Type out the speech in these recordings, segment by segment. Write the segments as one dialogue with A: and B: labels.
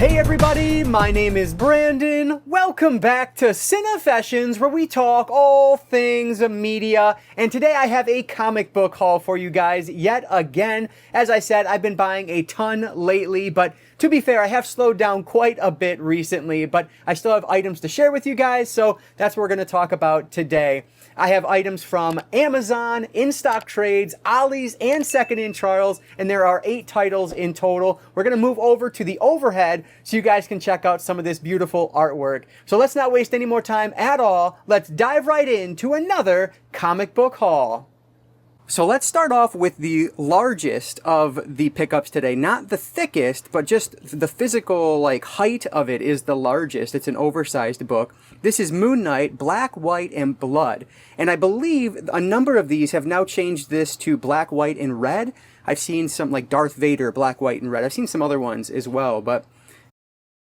A: Hey everybody, my name is Brandon. Welcome back to Cinefessions, where we talk all things media. And today I have a comic book haul for you guys yet again. As I said, I've been buying a ton lately, but to be fair, I have slowed down quite a bit recently, but I still have items to share with you guys, so that's what we're going to talk about today. I have items from Amazon, in-stock trades, Ollie's, and second-hand Charles, and there are 8 titles in total. We're going to move over to the overhead so you guys can check out some of this beautiful artwork. So let's not waste any more time at all. Let's dive right into another comic book haul. So let's start off with the largest of the pickups today. Not the thickest, but just the physical height of it is the largest. It's an oversized book. This is Moonnight, Black, White, and Blood. And I believe a number of these have now changed this to Black, White, and Red. I've seen some like Darth Vader, Black, White, and Red. I've seen some other ones as well, but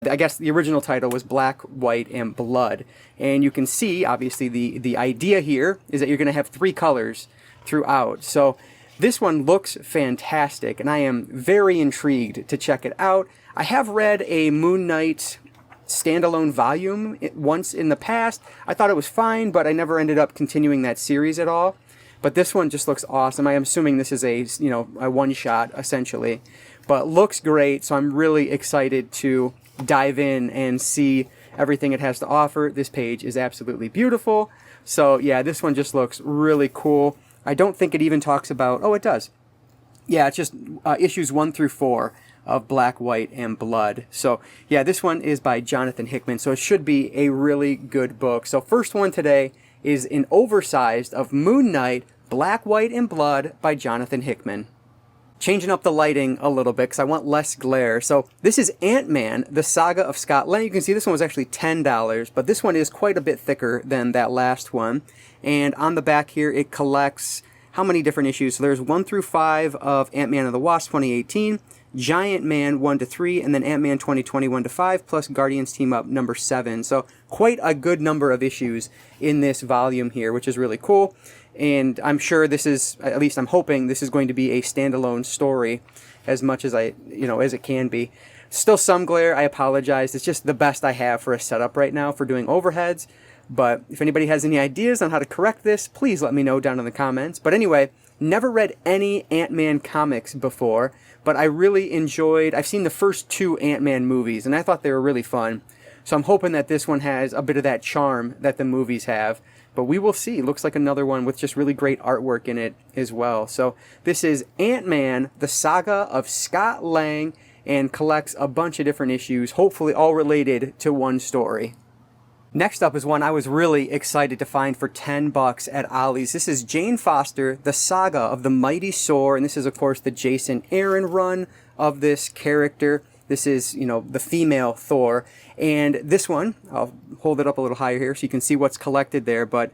A: I guess the original title was Black, White, and Blood. And you can see, obviously, the idea here is that you're going to have 3 colors throughout. So this one looks fantastic, and I am very intrigued to check it out. I have read a Moon Knight standalone volume once in the past. I thought it was fine, but I never ended up continuing that series at all. But this one just looks awesome. I am assuming this is a one-shot, essentially. But looks great, so I'm really excited to dive in and see everything it has to offer. This page is absolutely beautiful. So yeah, this one just looks really cool. I don't think it even talks about... Oh, it does. Yeah, it's just issues 1 through 4 of Black, White, and Blood. So yeah, this one is by Jonathan Hickman, so it should be a really good book. So first one today is an oversized of Moon Knight, Black, White, and Blood by Jonathan Hickman. Changing up the lighting a little bit because I want less glare. So this is AntMan, the Saga of Scott Lang. You can see this one was actually $10, but this one is quite a bit thicker than that last one. And on the back here, it collects how many different issues? So there's 1 through 5 of Ant-Man and the Wasp 2018, Giant Man 1 to 3, and then Ant-Man 2020 1 to 5, plus Guardians Team Up number 7. So quite a good number of issues in this volume here, which is really cool. And I'm sure this is, at least I'm hoping, this is going to be a standalone story as much as as it can be. Still some glare, I apologize. It's just the best I have for a setup right now for doing overheads. But if anybody has any ideas on how to correct this, please let me know down in the comments. But anyway, never read any Ant-Man comics before, but I really enjoyed... I've seen the first 2 Ant-Man movies, and I thought they were really fun. So I'm hoping that this one has a bit of that charm that the movies have. But we will see. It looks like another one with just really great artwork in it as well. So this is Ant-Man, the Saga of Scott Lang, and collects a bunch of different issues, hopefully all related to one story. Next up is one I was really excited to find for $10 at Ollie's. This is Jane Foster, the Saga of the Mighty Thor, and this is, of course, the Jason Aaron run of this character. This is, the female Thor. And this one, I'll hold it up a little higher here so you can see what's collected there. But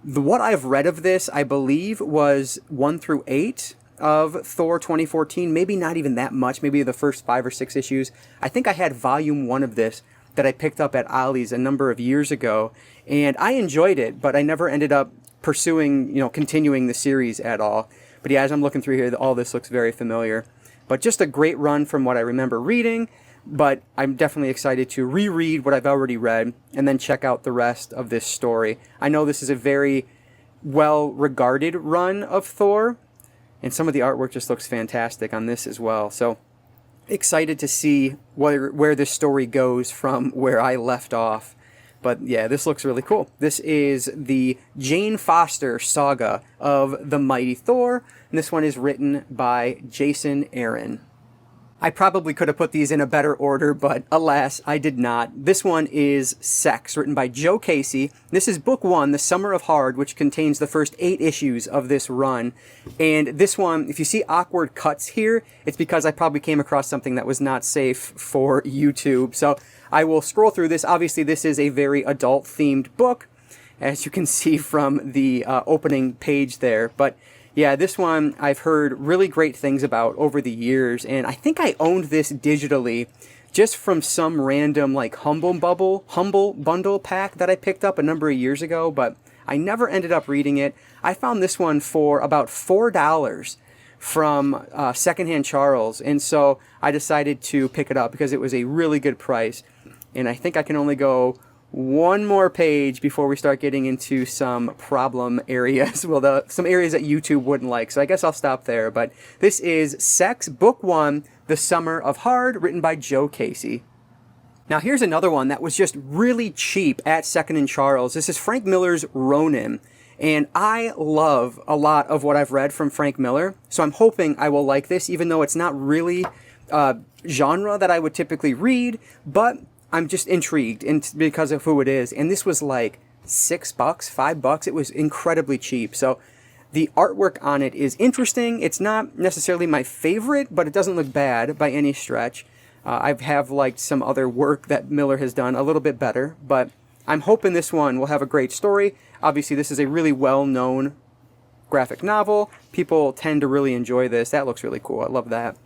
A: what I've read of this, I believe, was 1 through 8 of Thor 2014. Maybe not even that much. Maybe the first 5 or 6 issues. I think I had volume 1 of this that I picked up at Ollie's a number of years ago. And I enjoyed it, but I never ended up pursuing, continuing the series at all. But yeah, as I'm looking through here, all this looks very familiar. But just a great run from what I remember reading, but I'm definitely excited to reread what I've already read and then check out the rest of this story. I know this is a very well-regarded run of Thor, and some of the artwork just looks fantastic on this as well. So excited to see where this story goes from where I left off. But yeah, this looks really cool. This is the Jane Foster saga of the Mighty Thor, and this one is written by Jason Aaron. I probably could have put these in a better order, but alas, I did not. This one is Sex, written by Joe Casey. This is book 1, The Summer of Hard, which contains the first 8 issues of this run. And this one, if you see awkward cuts here, it's because I probably came across something that was not safe for YouTube. So I will scroll through this. Obviously, this is a very adult-themed book, as you can see from the opening page there. But yeah, this one I've heard really great things about over the years, and I think I owned this digitally just from some random Humble Bundle pack that I picked up a number of years ago, but I never ended up reading it. I found this one for about $4 from Secondhand Charles, and so I decided to pick it up because it was a really good price. And I think I can only go one more page before we start getting into some problem areas. Well, some areas that YouTube wouldn't like. So I guess I'll stop there. But this is Sex, Book 1, The Summer of Hard, written by Joe Casey. Now here's another one that was just really cheap at Secondhand Charles. This is Frank Miller's Ronin. And I love a lot of what I've read from Frank Miller. So I'm hoping I will like this, even though it's not really genre that I would typically read. But I'm just intrigued because of who it is. And this was like $6, $5. It was incredibly cheap. So the artwork on it is interesting. It's not necessarily my favorite, but it doesn't look bad by any stretch. I have liked some other work that Miller has done a little bit better, but I'm hoping this one will have a great story. Obviously, this is a really well-known graphic novel. People tend to really enjoy this. That looks really cool. I love that.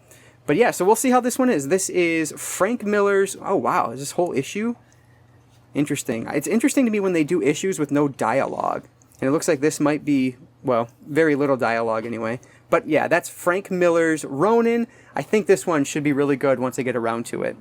A: But yeah, so we'll see how this one is. This is Frank Miller's... Oh, wow. Is this whole issue? Interesting. It's interesting to me when they do issues with no dialogue. And it looks like this might be, well, very little dialogue anyway. But yeah, that's Frank Miller's Ronin. I think this one should be really good once I get around to it.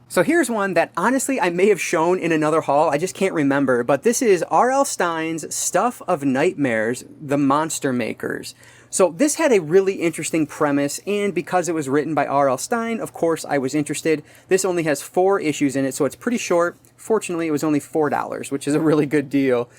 A: So here's one that honestly I may have shown in another haul. I just can't remember. But this is R.L. Stein's Stuff of Nightmares, The Monster Makers. So this had a really interesting premise, and because it was written by R.L. Stein, of course I was interested. This only has 4 issues in it, so it's pretty short. Fortunately, it was only $4, which is a really good deal.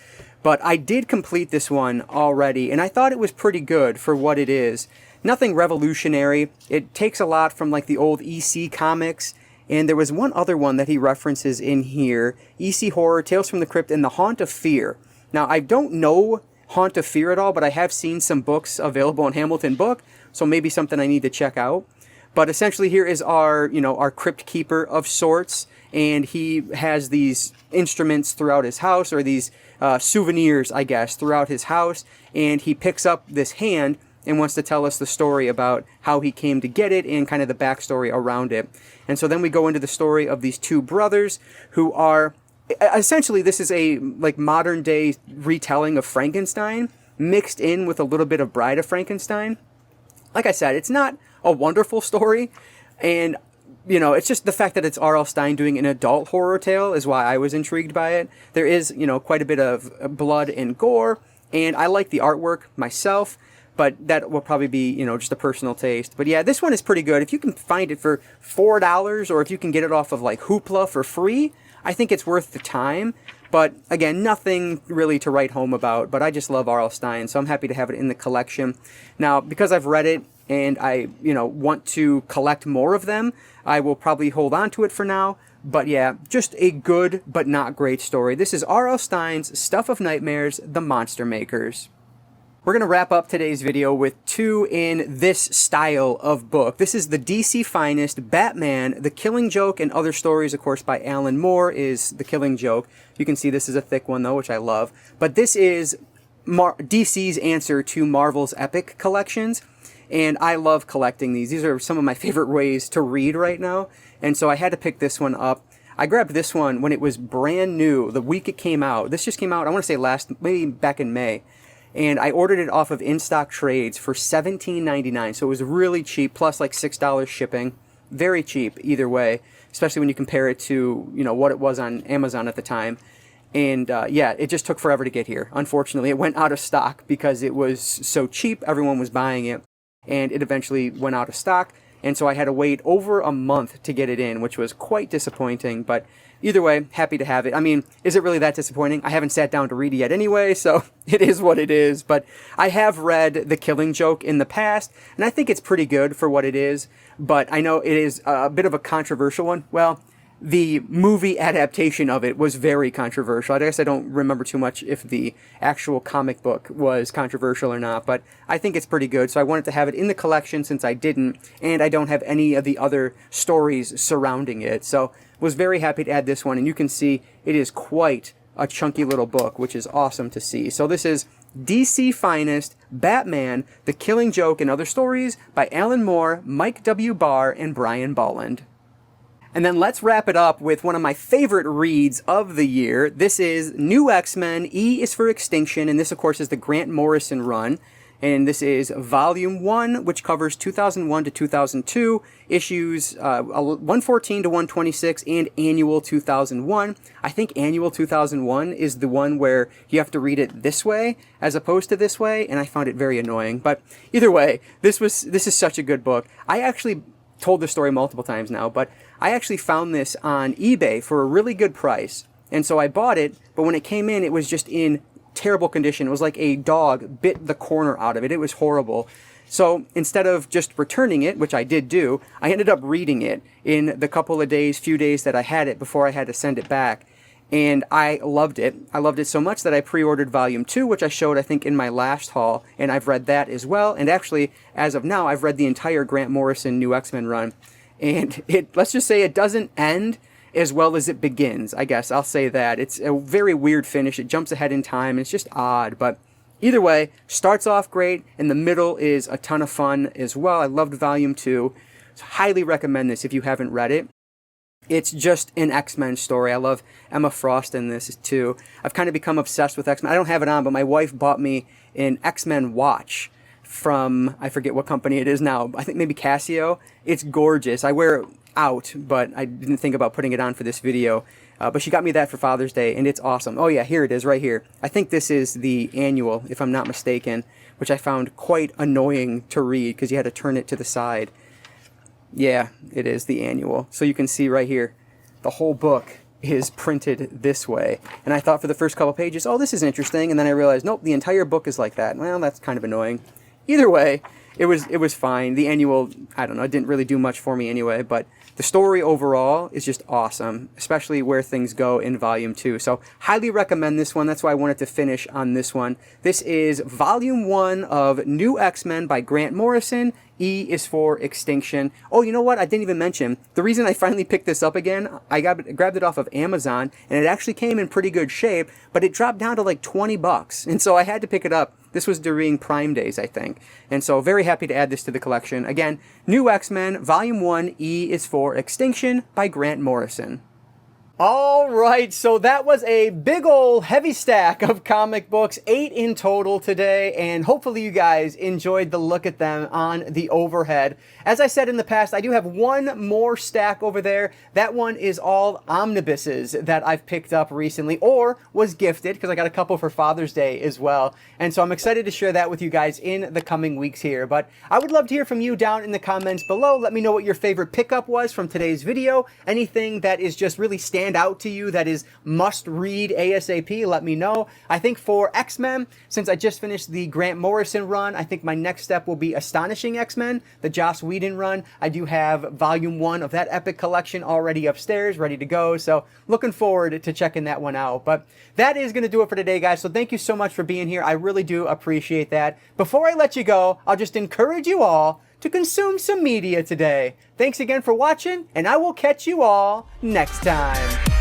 A: But I did complete this one already, and I thought it was pretty good for what it is. Nothing revolutionary. It takes a lot from like the old EC comics, and there was one other one that he references in here. EC Horror, Tales from the Crypt, and The Haunt of Fear. Now, I don't know Haunt of Fear at all, but I have seen some books available in Hamilton Book, so maybe something I need to check out. But essentially here is our, our crypt keeper of sorts, and he has these instruments throughout his house, or these souvenirs, I guess, throughout his house, and he picks up this hand and wants to tell us the story about how he came to get it and kind of the backstory around it. And so then we go into the story of these 2 brothers who are... Essentially, this is a like modern day retelling of Frankenstein mixed in with a little bit of Bride of Frankenstein. Like I said, it's not a wonderful story, and it's just the fact that it's R.L. Stein doing an adult horror tale is why I was intrigued by it. There is, quite a bit of blood and gore, and I like the artwork myself, but that will probably be, just a personal taste. But yeah, this one is pretty good. If you can find it for $4, or if you can get it off of like Hoopla for free, I think it's worth the time. But again, nothing really to write home about, but I just love R.L. Stein, so I'm happy to have it in the collection. Now, because I've read it and I, want to collect more of them, I will probably hold on to it for now. But yeah, just a good but not great story. This is R.L. Stein's Stuff of Nightmares, The Monster Makers. We're going to wrap up today's video with 2 in this style of book. This is the DC Finest, Batman, The Killing Joke, and Other Stories, of course, by Alan Moore is The Killing Joke. You can see this is a thick one, though, which I love. But this is DC's answer to Marvel's Epic collections, and I love collecting these. These are some of my favorite ways to read right now, and so I had to pick this one up. I grabbed this one when it was brand new, the week it came out. This just came out, I want to say maybe back in May. And I ordered it off of In-Stock Trades for $17.99, so it was really cheap, plus like $6 shipping. Very cheap either way, especially when you compare it to, what it was on Amazon at the time. And yeah, it just took forever to get here. Unfortunately, it went out of stock because it was so cheap, everyone was buying it, and it eventually went out of stock. And so I had to wait over a month to get it in, which was quite disappointing, but either way, happy to have it. I mean, is it really that disappointing? I haven't sat down to read it yet anyway, so it is what it is. But I have read The Killing Joke in the past, and I think it's pretty good for what it is. But I know it is a bit of a controversial one. Well, the movie adaptation of it was very controversial. I guess I don't remember too much if the actual comic book was controversial or not, but I think it's pretty good. So I wanted to have it in the collection since I didn't, and I don't have any of the other stories surrounding it. So was very happy to add this one, and you can see it is quite a chunky little book, which is awesome to see. So this is DC Finest, Batman, The Killing Joke, and Other Stories by Alan Moore, Mike W. Barr, and Brian Bolland. And then let's wrap it up with one of my favorite reads of the year. This is New X-Men, E is for Extinction, and this, of course, is the Grant Morrison run. and this is Volume 1, which covers 2001 to 2002, issues 114 to 126, and Annual 2001. I think Annual 2001 is the one where you have to read it this way as opposed to this way, and I found it very annoying. But either way, this is such a good book. I actually told this story multiple times now, but I actually found this on eBay for a really good price, and so I bought it, but when it came in, it was just in terrible condition. It was like a dog bit the corner out of it. It was horrible. So instead of just returning it, which I did do, I ended up reading it in the few days that I had it before I had to send it back. And I loved it. I loved it so much that I pre-ordered Volume 2, which I showed, I think, in my last haul, and I've read that as well. And actually, as of now, I've read the entire Grant Morrison New X-Men run. And let's just say it doesn't end as well as it begins, I guess. I'll say that. It's a very weird finish. It jumps ahead in time, and it's just odd. But either way, starts off great, and the middle is a ton of fun as well. I loved Volume 2. So highly recommend this if you haven't read it. It's just an X-Men story. I love Emma Frost in this too. I've kind of become obsessed with X-Men. I don't have it on, but my wife bought me an X-Men watch from, I forget what company it is now. I think maybe Casio. It's gorgeous. I wear it out, but I didn't think about putting it on for this video. But she got me that for Father's Day, and it's awesome. Oh yeah, here it is right here. I think this is the annual, if I'm not mistaken, which I found quite annoying to read because you had to turn it to the side. Yeah, it is the annual. So you can see right here, the whole book is printed this way. And I thought for the first couple pages, oh, this is interesting. And then I realized, nope, the entire book is like that. Well, that's kind of annoying. Either way, it was fine. The annual, I don't know, it didn't really do much for me anyway, but the story overall is just awesome, especially where things go in Volume 2. So highly recommend this one. That's why I wanted to finish on this one. This is Volume 1 of New X-Men by Grant Morrison. E is for Extinction. Oh, you know what? I didn't even mention. The reason I finally picked this up again, I grabbed it off of Amazon, and it actually came in pretty good shape, but it dropped down to like 20 bucks. And so I had to pick it up. This was during Prime Days, I think. And so very happy to add this to the collection. Again, New X-Men, Volume 1, E is for Extinction by Grant Morrison. All right, so that was a big old heavy stack of comic books, 8 in total today, and hopefully you guys enjoyed the look at them on the overhead. As I said in the past, I do have one more stack over there. That one is all omnibuses that I've picked up recently or was gifted because I got a couple for Father's Day as well. And so I'm excited to share that with you guys in the coming weeks here. But I would love to hear from you down in the comments below. Let me know what your favorite pickup was from today's video. Anything that is just really stand out to you that is must read ASAP, let me know. I think for X-Men, since I just finished the Grant Morrison run, I think my next step will be Astonishing X-Men, the Joss Whedon run. I do have Volume 1 of that epic collection already upstairs, ready to go, so looking forward to checking that one out. But that is going to do it for today, guys, so thank you so much for being here. I really do appreciate that. Before I let you go, I'll just encourage you all to consume some media today. Thanks again for watching, and I will catch you all next time.